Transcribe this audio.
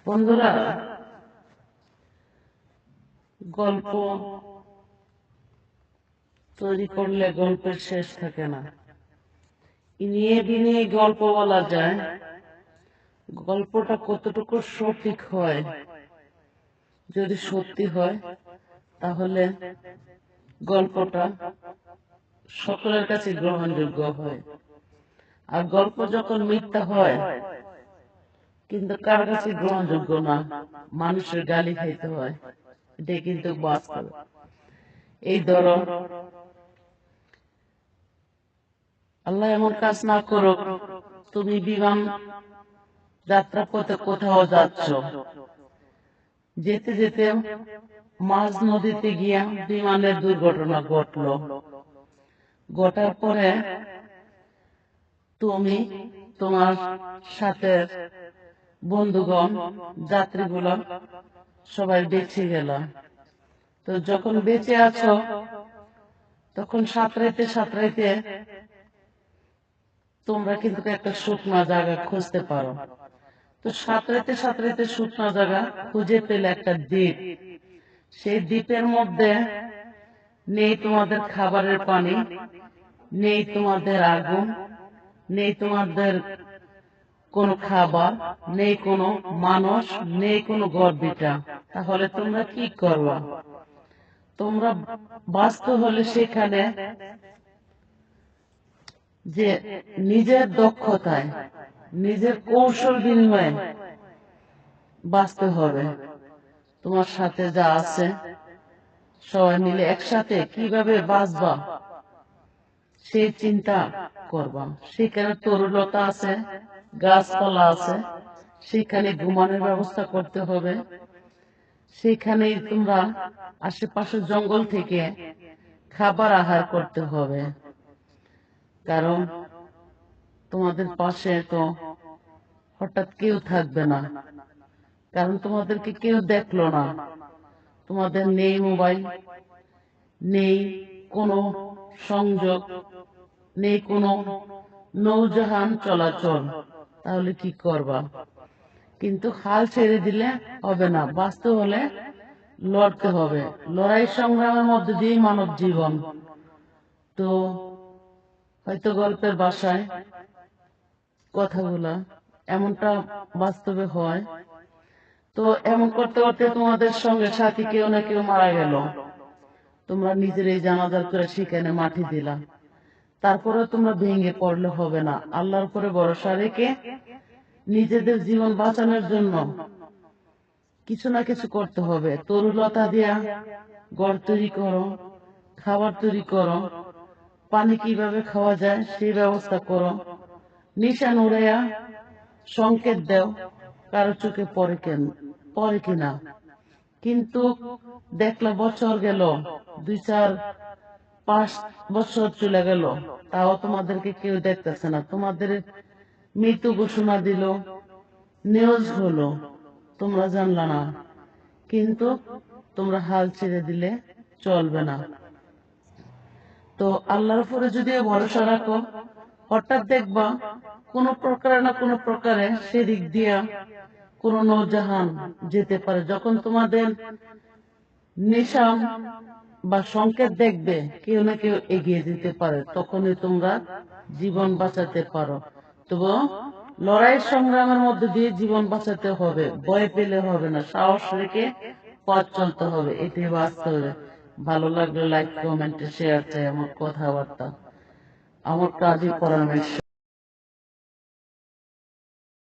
বন্ধুরা, গল্প তৈরি করলে গল্পের শেষ থাকে না। নিয়ে বিনিয়ে গল্প বলা যায়, গল্পটা কতটুকু সঠিক হয়, যদি সত্যি হয় তাহলে গল্পটা সকলের কাছে গ্রহণযোগ্য হয়। আর গল্প যখন মিথ্যা হয় কিন্তু কার কাছে গ্রহণযোগ্য না, মানুষের গালি খাইতে হয়। এটাই কিন্তু বাস্তব। এই ধরো, আল্লাহ এমন কাজ না করুক, তুমি বিমান যাত্রা পথে কোথাও যাচ্ছ, যেতে যেতে মাঝ নদীতে গিয়া বিমানের দুর্ঘটনা ঘটলো। ঘটার পরে তুমি, তোমার সাথে বন্ধুগণ, যাত্রীগুলো সবাই বেঁচে গেল। তো যখন বেঁচে আছো তখন সাঁতরাইতে সাঁতরাইতে তোমরা কিন্তু একটা শুকনো জায়গা খুঁজতে পারো। তো সাঁতরাইতে সাঁতরাইতে শুকনো জায়গা খুঁজে পেলে একটা দ্বীপ। সেই দ্বীপের মধ্যে নেই তোমাদের খাবারের পানি, নেই তোমাদের আগুন, নেই তোমাদের কোনো খাবার, নেই কোনো মানুষ, নেই কোনো গর্বিটা। তাহলে তোমরা কি করবা? তোমরা বাঁচতে হলে সেখানে যে নিজের দক্ষতায়, নিজের কৌশল বিনিময়ে বাঁচতে হবে। তোমার সাথে যা আছে সবাই মিলে একসাথে কিভাবে বাঁচবা সেই চিন্তা করবা। সেখানে তরুলতা আছে, গাছপালা আছে, সেখানে ঘুমানোর ব্যবস্থা করতে হবে। সেখানে তোমরা আশেপাশে জঙ্গল থেকে খাবার আহার করতে হবে, কারণ তোমাদের পাশে তো হঠাৎ কেউ থাকবে না, কারণ তোমাদেরকে কেউ দেখলো না। তোমাদের নেই মোবাইল, নেই কোনো সংযোগ, নেই কোনো নৌজাহান চলাচল। তাহলে কি করবা? কিন্তু হাল ছেড়ে দিলে হবে না, বাঁচতে হলে লড়তে হবে। লড়াই সংগ্রামের মধ্যে দিয়েই মানব জীবন। তো হয়তো গল্পের ভাষায় কথাগুলা এমনটা বাস্তবে হয়। তো এমন করতে করতে তোমাদের সঙ্গে সাথী কেউ না কেউ মারা গেল, তোমরা নিজেরাই জানাজার করে সেখানে মাটি দিলা। তারপরে তোমরা ভেঙে পড়লে হবে না, আল্লাহর উপরে ভরসা রেখে নিজেদের জীবন বাঁচানোর জন্য কিছু না কিছু করতে হবে। তরুলতা দিয়া ঘর তৈরি করো, খাবার তৈরি করো, পানি কিভাবে খাওয়া যায় সেই ব্যবস্থা করো। নিশান উড়াইয়া সংকেত দেও, কারো চোখে পড়ে কিনা। কিন্তু দেখলা বছর গেল, 2, 4, 5 বছর চলে গেল, তাও তোমাদেরকে কেউ দেখতেছে না। তোমাদের মৃত্যু ঘোষণা দিল, নিউজ হলো, তোমরা জানলা না। কিন্তু তোমরা হাল ছেড়ে দিলে চলবে না। তো আল্লাহর উপরে যদি ভরসা রাখো, হঠাৎ দেখবা কোন প্রকারে না কোন প্রকারে সেদিক দিয়া কোন নৌজাহান যেতে পারে। যখন তোমাদের নিশান বা সংকেত দেখবে কেউ না কেউ এগিয়ে যেতে পারে, তখনই তোমরা জীবন বাঁচাতে পারো। তবু লড়াই সংগ্রামের মধ্যে দিয়ে জীবন বাঁচাতে হবে, ভয় পেলে হবে না, সাহস রেখে পথ চলতে হবে। এটাই বাস্তবে। ভালো লাগলে লাইক, কমেন্ট, শেয়ার চাই। আমার কথাবার্তা, আমার কাজই পরামর্শ।